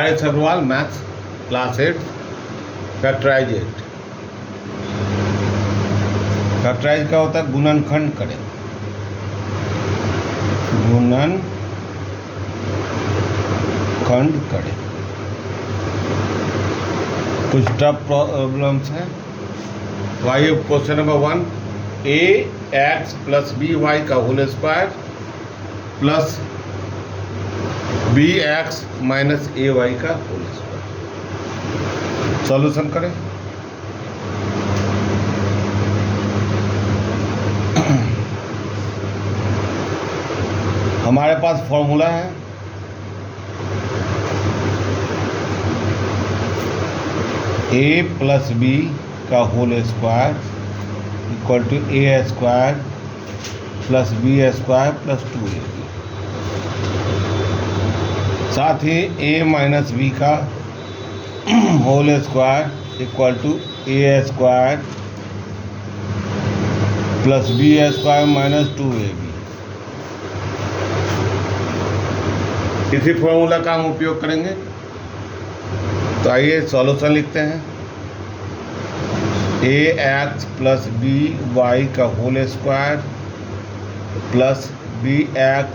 RS Agarwal, maths class 8, factorise 8। Factorise क्या होता है? गुणनखंड करें, गुणनखंड करें। कुछ टफ प्रॉब्लम्स हैं। Y question number 1, ax plus b y का whole square plus bx minus ए वाई का होल स्क्वायर। सॉल्यूशन करें। हमारे पास फॉर्मूला है a प्लस बी का whole square equal to a square plus B square plus 2ab। साथ ही a minus b का whole square equal to a square plus B square minus 2ab। इसी formula का हम उपयोग करेंगे। तो आइए सॉल्यूशन लिखते हैं। ax प्लस बी वाई का whole square plus bx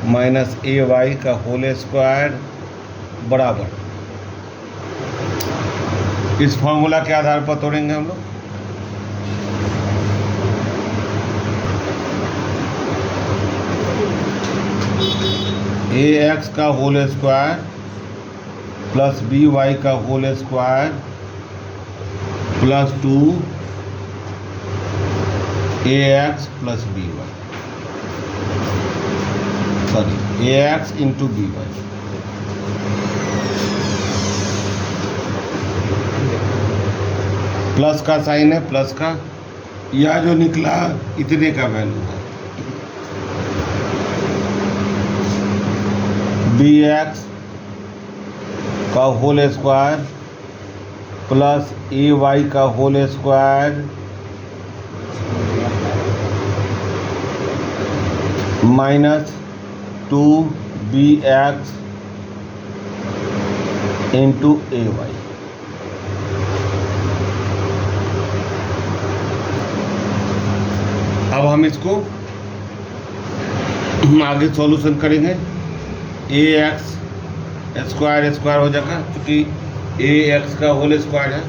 minus ए वाई का होल स्क्वायर बराबर, इस फॉर्मूला के आधार पर तोड़ेंगे हम लोग। ax का whole square plus b y का whole square plus 2ax plus b y, sorry ax into b y. Plus का साइन है, प्लस का, यह जो निकला इतने का वैल्यू है। bx का whole square plus a y का whole square minus 2bx into a y. अब हम इसको आगे सॉल्यूशन करेंगे। ax स्क्वायर स्क्वायर हो जाएगा, क्योंकि ax का होल स्क्वायर है,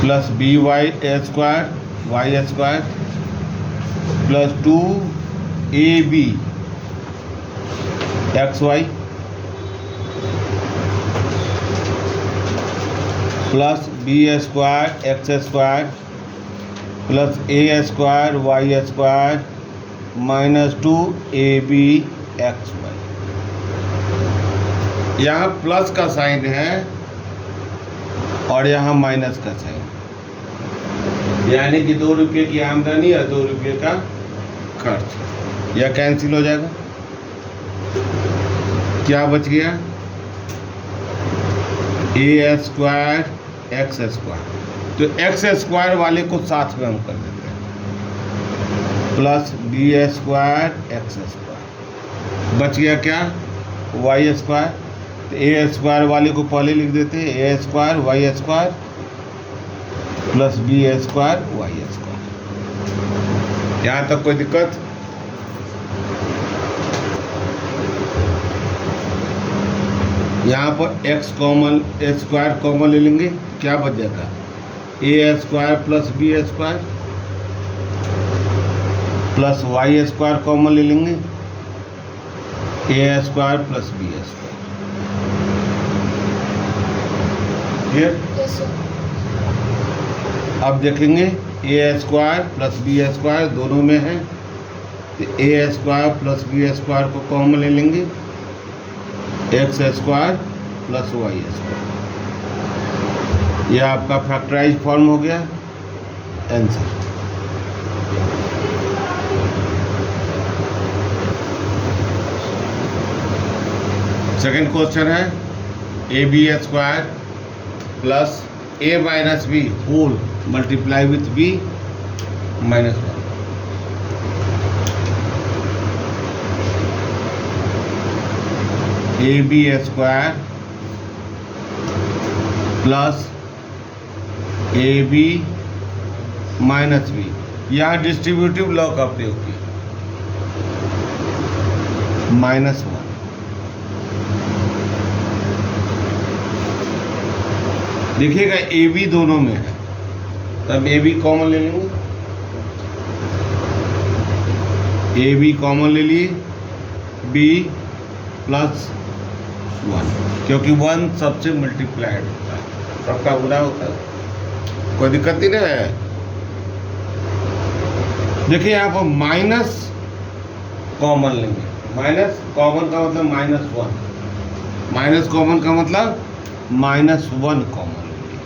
plus b Y square y square plus 2ab x y plus B square x square plus a square y square minus 2ab x y. यहाँ plus का sign है और यहाँ माइनस का साइन, यानी कि 2 रुपये की आमदनी और 2 रुपये का खर्च, यह कैंसिल हो जाएगा। क्या बच गया? ए स्क्वायर एक्स स्क्वायर, तो एक्स स्क्वायर वाले को साथ में हम कर देते हैं, plus B square x square. बच गया क्या? Y square. तो ए स्क्वायर वाले को पहले लिख देते हैं, a square y square plus B square y square. यहाँ तक कोई दिक्कत? यहाँ पर x common, a square common ले लेंगे, क्या बच जाएगा? A square plus B square plus Y square common ले लेंगे, A square plus B square. अब देखेंगे A square plus B square दोनों में है, तो ए स्क्वायर प्लस बी स्क्वायर को कॉमन ले लेंगे, X square plus Y square. यह आपका फैक्टराइज फॉर्म हो गया आंसर। सेकेंड क्वेश्चन है A B square plus A minus B whole multiply with B minus 1। A B square plus A B minus B. यहाँ distributive law का प्रयोग किया, -1। देखिएगा ए बी दोनों में है, तब ए बी कॉमन ले लेंगे, ए बी कॉमन ले लिए, बी प्लस 1, क्योंकि 1 सबसे मल्टीप्लाइड होता है, सबका गुना होता है, कोई दिक्कत नहीं है। देखिए यहाँ पर माइनस कॉमन लेंगे, माइनस कॉमन का मतलब -1, माइनस कॉमन का मतलब -1 कॉमन लेंगे,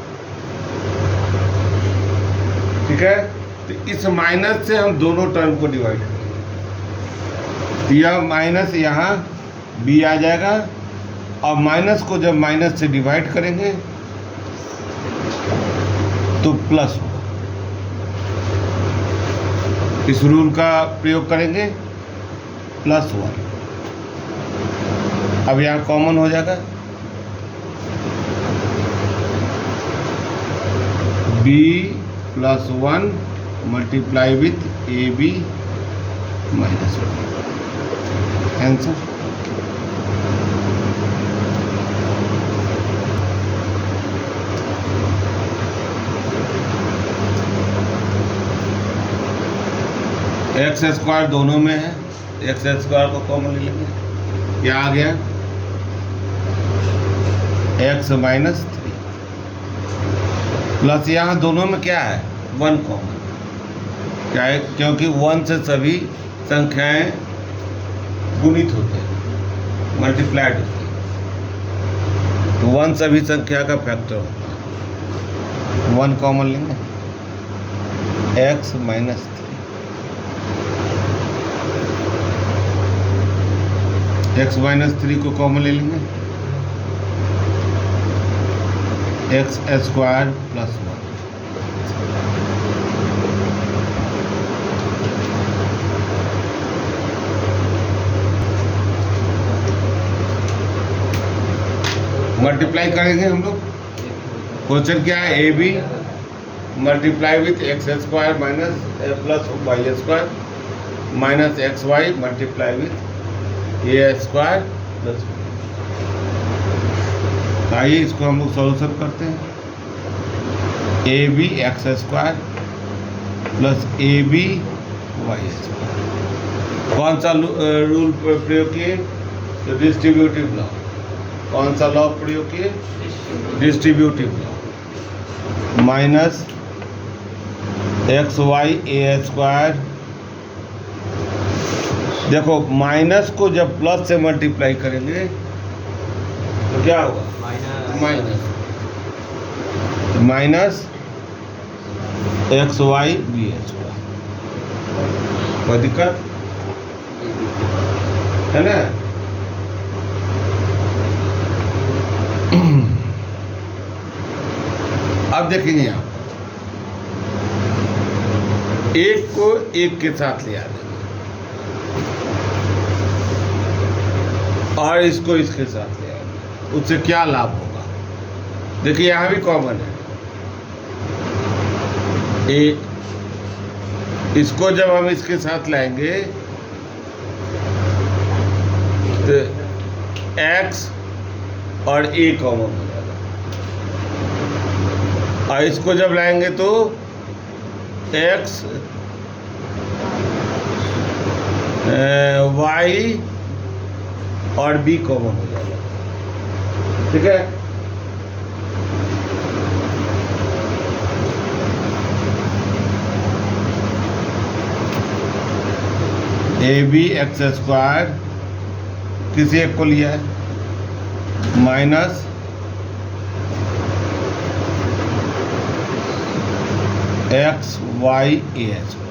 ठीक है। तो इस माइनस से हम दोनों टर्म को डिवाइड करेंगे, यह माइनस यहाँ बी आ जाएगा, और माइनस को जब माइनस से डिवाइड करेंगे तो प्लस होगा। इस रूल का प्रयोग करेंगे, +1। अब यहाँ कॉमन हो जाएगा, b + 1 multiply with A B -1, answer. X square दोनों में है, एक्स स्क्वायर को कॉमन ले लेंगे, क्या आ गया, x -3 प्लस यहाँ दोनों में क्या है, 1 कॉमन, क्या है, क्योंकि 1 से सभी संख्याएं गुणित होते हैं, मल्टीप्लाइड होती है, तो 1 सभी संख्या का फैक्टर होता है, 1 कॉमन लेंगे, x -3 x -3 को कॉमन ले लेंगे, x स्क्वायर + 1, मल्टीप्लाई करेंगे हम लोग। क्वेश्चन क्या है, A B multiply with x square plus y square minus xy multiply with A square plus. आइए इसको हम लोग सॉल्यूशन करते हैं, A B x square plus A B Y square. कौन सा रूल प्रयोग किए, तो डिस्ट्रीब्यूटिव लॉ। कौन सा लॉ प्रयोग किए, डिस्ट्रीब्यूटिव लॉ, माइनस XY ए स्क्वायर। देखो माइनस को जब प्लस से मल्टीप्लाई करेंगे तो क्या होगा, माइनस XY बी स्क्वायर। कोई दिक्कत है ना। अब देखेंगे आप, एक को एक के साथ ले आ देंगे और इसको इसके साथ ले आएंगे, उससे क्या लाभ होगा। देखिए यहाँ भी कॉमन है, इसको जब हम इसके साथ लाएंगे तो x और a कॉमन हो जाएगा, और इसको जब लाएंगे तो x y और b कॉमन हो जाएगा, ठीक है। ए बी एक्स स्क्वायर किसी एक को लिया है, minus X Y A square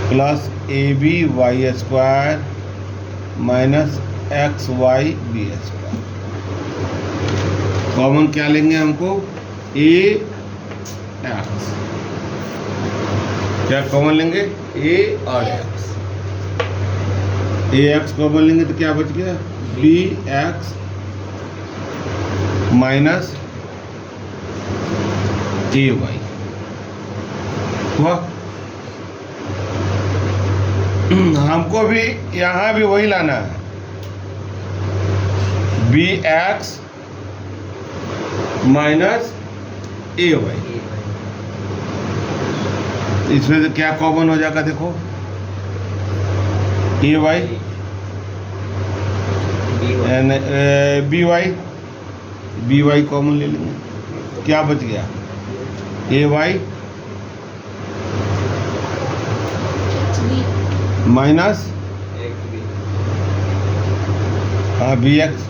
plus A B Y square minus X Y B square. Common क्या लेंगे हमको, ए एक्स, क्या कॉमन लेंगे, ए और एक्स। ए एक्स कॉमन लेंगे तो क्या बच गया, बी एक्स माइनस ए वाई हुआ। हमको भी यहाँ भी वही लाना है, बी एक्स माइनस ए वाई। इसमें से क्या कॉमन हो जाएगा, देखो A Y B Y common ले लेंगे, क्या बच गया, ए वाई माइनस हाँ B X,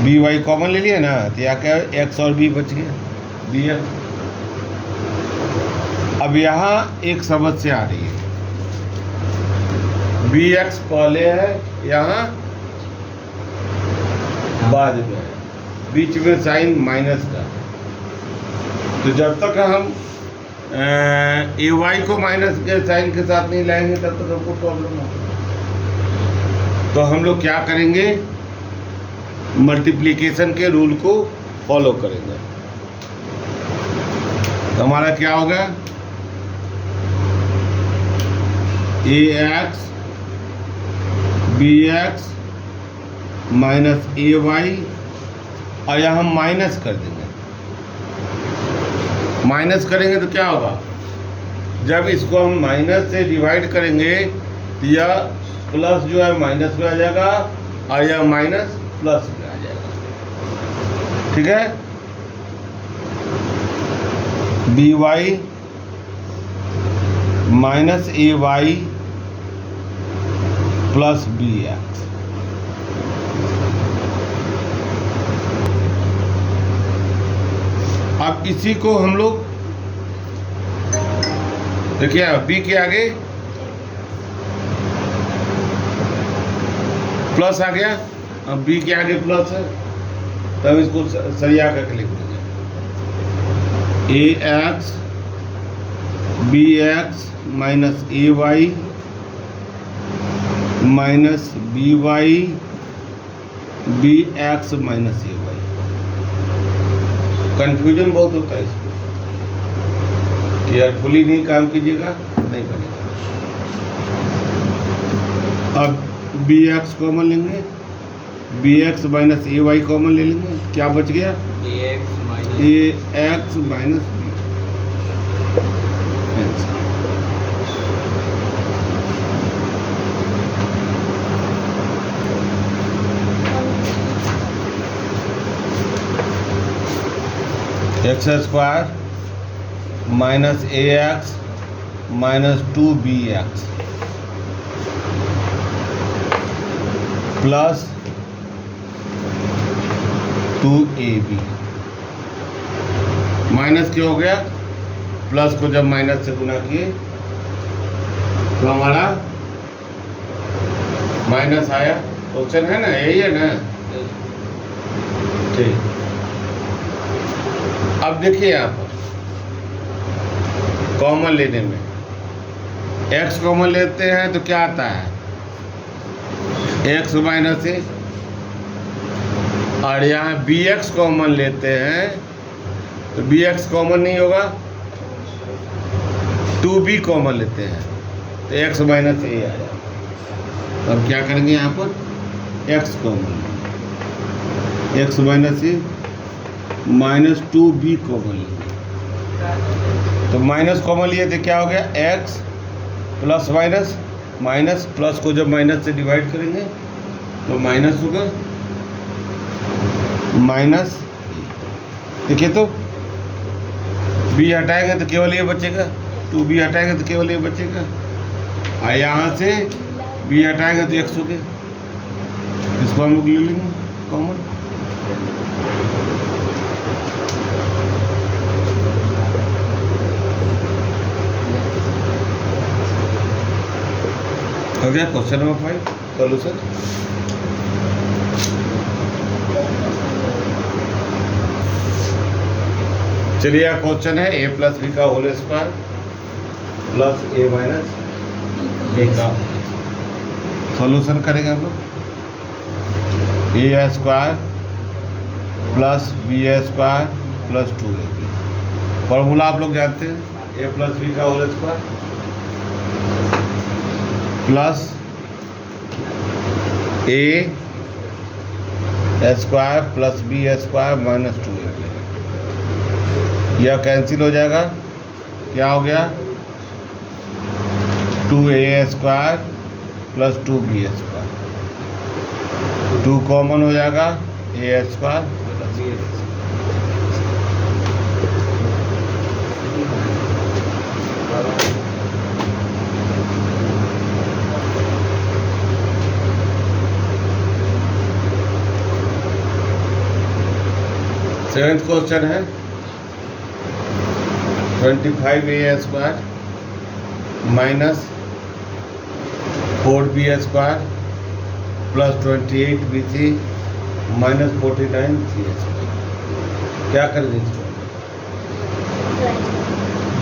B Y common ले लिया ना, तो यहाँ क्या एक्स और बी बच गया, बी एक्स। अब यहाँ एक समस्या आ रही है, बी एक्स पहले है, यहाँ बाद में है, बीच में साइन माइनस का। तो जब तक हम ए वाई को माइनस के साइन के साथ नहीं लाएंगे तब तक हमको प्रॉब्लम होगा। तो हम लोग क्या करेंगे, मल्टीप्लिकेशन के रूल को फॉलो करेंगे। तो हमारा क्या होगा, ए एक्स बी एक्स माइनस ए वाई, और यहाँ हम माइनस कर देंगे। माइनस करेंगे तो क्या होगा, जब इसको हम माइनस से डिवाइड करेंगे तो यह प्लस जो है माइनस में आ जाएगा, और यह माइनस प्लस में आ जाएगा, ठीक है। बी वाई माइनस ए वाई प्लस बी एक्स। अब इसी को हम लोग देखिए, बी के आगे प्लस आ गया, अब बी के आगे प्लस है, तब इसको सरिया करके लिख देंगे, a x b x minus A Y minus b y b x minus A y. Confusion बहुत होता है इसमें, केयरफुली नहीं काम कीजिएगा नहीं बनेगा। अब बी एक्स कॉमन लेंगे, बी एक्स माइनस ए वाई कॉमन ले लेंगे, क्या बच गया, a x minus b. X square minus a x minus 2b x plus 2ab। Minus क्या हो गया, प्लस को जब माइनस से गुना किए तो हमारा माइनस आया। क्वेश्चन है ना, यही है ना, ठीक। अब देखिए यहाँ पर कॉमन लेने में x कॉमन लेते हैं तो क्या आता है, x माइनस ए, और यहाँ bx कॉमन लेते हैं तो bx कॉमन नहीं होगा, 2b कॉमन लेते हैं तो x माइनस ए आ जाएगा। अब क्या करेंगे, यहाँ पर x कॉमन, x माइनस ए माइनस 2b कॉमन लेंगे, तो माइनस कॉमन लिए तो क्या हो गया, x plus minus, minus plus को जब माइनस से डिवाइड करेंगे तो माइनस होगा, माइनस। देखिए तो b हटाएंगे तो केवल ये बचेगा, 2b हटाएंगे तो केवल ये बचेगा, और यहाँ से b हटाएंगे तो x हो गया। इसको हम लोग ले लेंगे कॉमन, हो गया क्वेश्चन नंबर 5 सॉल्यूशन। चलिए क्वेश्चन है a प्लस बी का whole square plus a minus b का सॉल्यूशन करेंगे हम लोग। A square plus B square plus 2ab। Formula आप लोग जानते हैं, ए प्लस बी का whole square plus a square plus B square minus 2ab। यह कैंसिल हो जाएगा, क्या हो गया 2a square plus 2b square, 2 common हो जाएगा, a square plus B square. Seventh question है 25a square minus 4b square plus 28bc minus 49c square. क्या करेंगे इसको?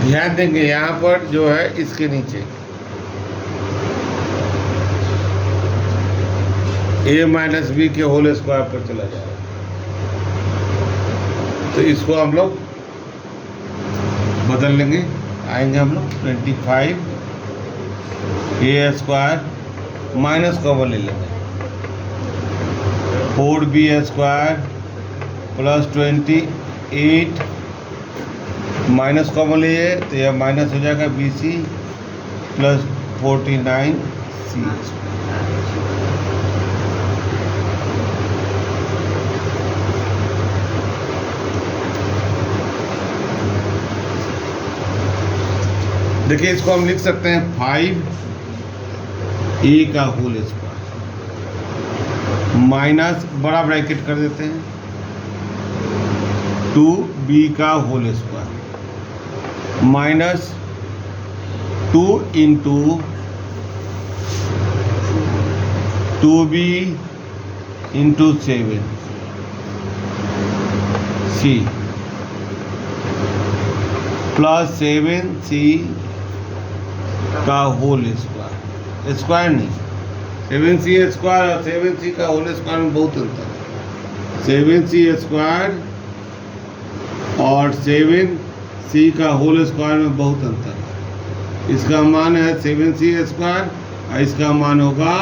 ध्यान देंगे यहाँ पर जो है इसके नीचे a माइनस बी के होल स्क्वायर पर चला जाएगा, तो इसको हम लोग बदल लेंगे। आएंगे हम लोग 25a स्क्वायर माइनस कॉमन ले लेंगे, 4b square plus 28 minus common लिए तो यह माइनस हो जाएगा bc प्लस 49c स्क्वायर। देखिए इसको हम लिख सकते हैं 5a का होल स्क्वायर माइनस बड़ा ब्रैकेट कर देते हैं 2b का whole square minus 2 into 2b into 7c plus 7c का होल स्क्वायर, स्क्वायर नहीं 7c स्क्वायर और 7c का होल स्क्वायर में बहुत अंतर है। 7c स्क्वायर और 7c का होल स्क्वायर में बहुत अंतर है। इसका मान है 7c स्क्वायर और इसका मान होगा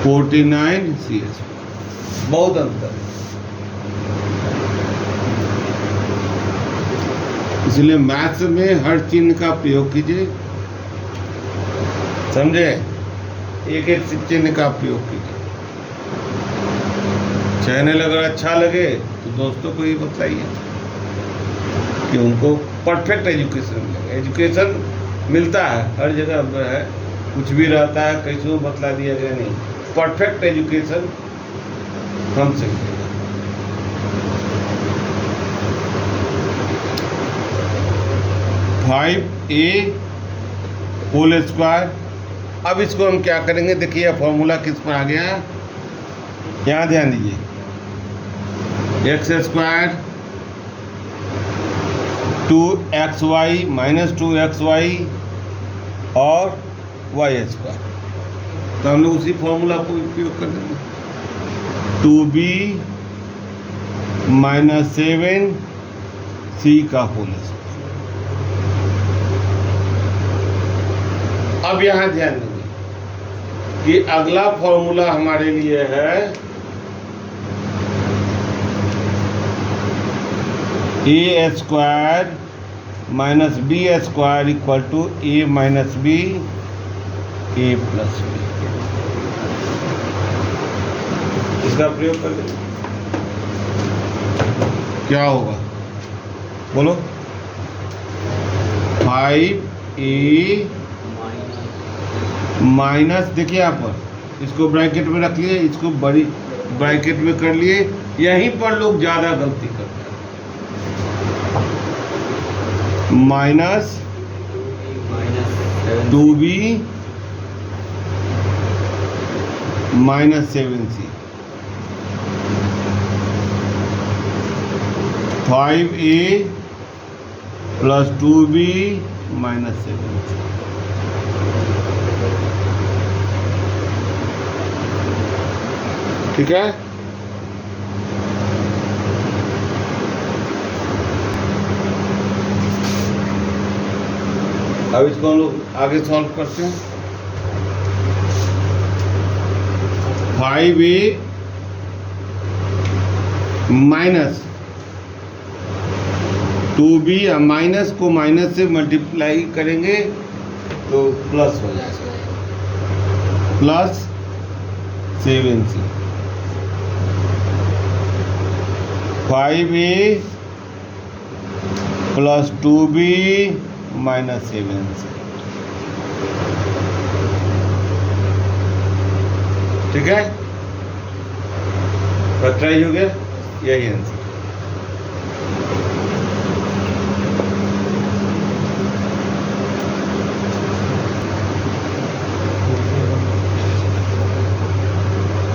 49c स्क्वायर, बहुत अंतर है। इसलिए मैथ्स में हर चिन्ह का प्रयोग कीजिए, समझे? एक एक चिन्ह का प्रयोग कीजिए। चैनल अगर अच्छा लगे तो दोस्तों को ये बताइए कि उनको परफेक्ट एजुकेशन मिलेगा। एजुकेशन मिलता है हर जगह है, कुछ भी रहता है कैसे बतला दिया गया नहीं, परफेक्ट एजुकेशन हमसे मिलेगा। 5a whole square. अब इसको हम क्या करेंगे, देखिए फॉर्मूला किस पर आ गया, यहाँ ध्यान दीजिए। X square 2xy minus 2xy और y स्क्वायर, तो हम लोग उसी फॉर्मूला को उपयोग कर देंगे। 2b माइनस 7c का होल स्क्वायर। अब यहाँ ध्यान देंगे कि अगला फॉर्मूला हमारे लिए है a square minus B square equal to a minus B a plus B. इसका प्रयोग कर देंगे, क्या होगा बोलो? 5a माइनस, देखिए यहाँ पर इसको ब्रैकेट में रख लिए, इसको बड़ी ब्रैकेट में कर लिए। यहीं पर लोग ज़्यादा गलती करते हैं। Minus 2b minus 7c 5a plus 2b minus 7c। ठीक है। अब इसको हम लोग आगे सॉल्व करते हैं। 5a माइनस 2b, माइनस को माइनस से मल्टीप्लाई करेंगे तो प्लस हो जाएगा, plus 7c। 5a plus 2b minus 7c। ठीक है, फैक्टराइज हो गया, यही आंसर।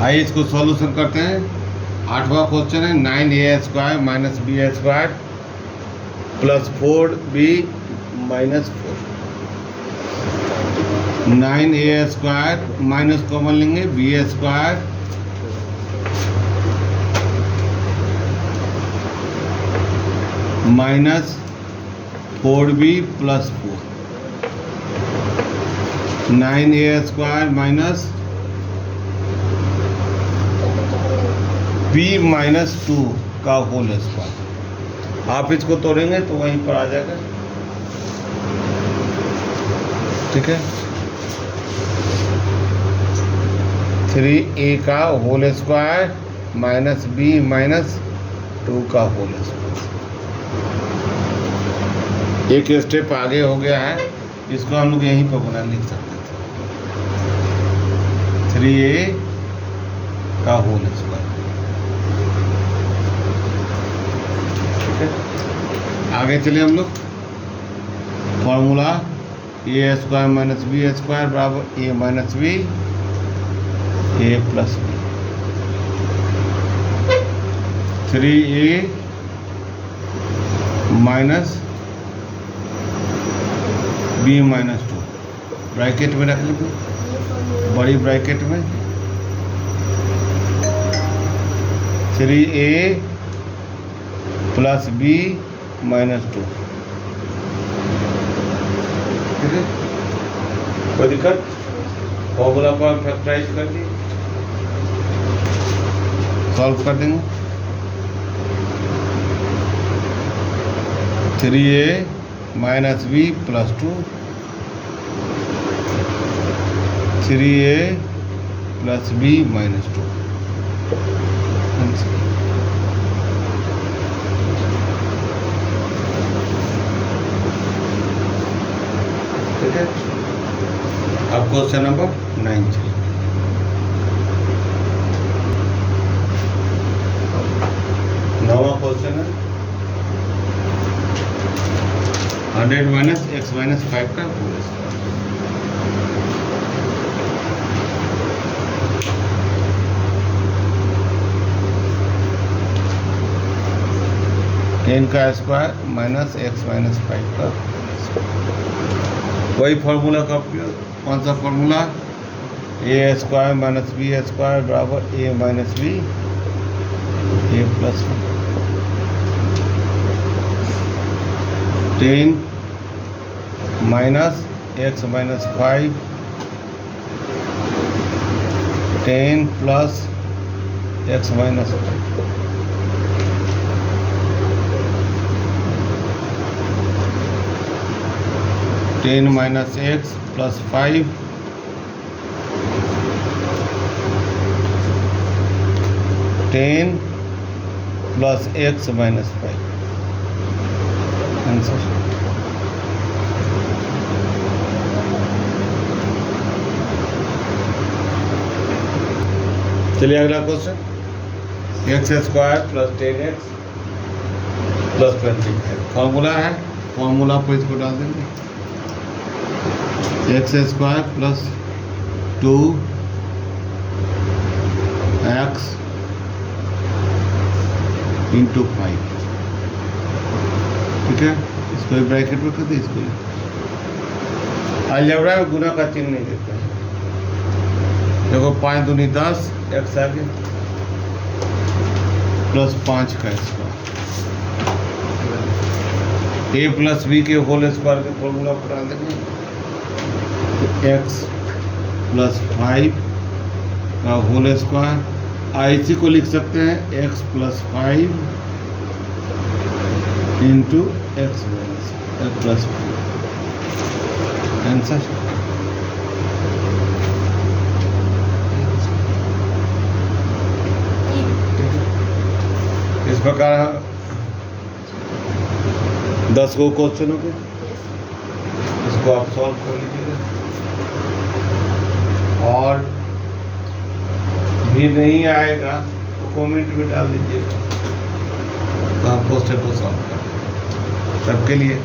आइए इसको सॉल्यूशन करते हैं। 8वां क्वेश्चन है 9a² minus b² plus 4b minus 4। 9a² minus common लेंगे, b² minus 4b plus 4। 9a² minus b minus 2 का होल स्क्वायर। आप इसको तोड़ेंगे तो वहीं पर आ जाएगा। ठीक है, 3a का whole square minus b minus 2 का होल स्क्वायर। एक स्टेप आगे हो गया है, इसको हम लोग यहीं पर बना लिख सकते थे। 3a का होल स्क्वायर। आगे चले हम लोग। फॉर्मूला a² माइनस b² बराबर a minus b, a plus b। 3a minus b minus 2 bracket में रख लीजिए, बड़ी ब्रैकेट में। 3a plus b minus 2। ठीक है, कोई दिक्कत? फॉर्मूला को हम फैक्टराइज कर दिए, सॉल्व कर देंगे। 3a minus b plus 2, 3a plus b minus 2। ठीक है, अब क्वेश्चन नंबर 9 चलिए। 9वां क्वेश्चन है 100 माइनस x माइनस 5 का होल स्क्वायर। 10 का स्क्वायर माइनस x माइनस 5 का वही फॉर्मूला का उपयोग। कौन सा फॉर्मूला? a² माइनस b² बराबर a minus b, a plus 10 minus x minus 5, 10 plus x minus 5। Ten minus x plus 5, 10 plus x minus 5 answer. चलिए अगला question. x² plus 10x plus 25 formula है, फॉर्मूला पर इसको डाल देंगे। x² plus 2x into 5। ठीक है, इसको ब्रैकेट में कर दे, इसको अलजेब्रा में गुना का चिन्ह नहीं देते हैं। देखो 5 दूनी 10, एक्स आ गया प्लस 5 का स्क्वायर, ए प्लस बी के होल स्क्वायर के फॉर्मूला पर आ देंगे, तो एक्स प्लस 5 का होल स्क्वायर, इसी को लिख सकते हैं x plus 5 into x plus 4, answer. इस प्रकार 10 को क्वेश्चन हो गए, इसको आप सॉल्व कर लीजिएगा, और भी नहीं आएगा तो कमेंट में डाल दीजिएगा, तो आप क्वेश्चन को सॉल्व करें। सबके लिए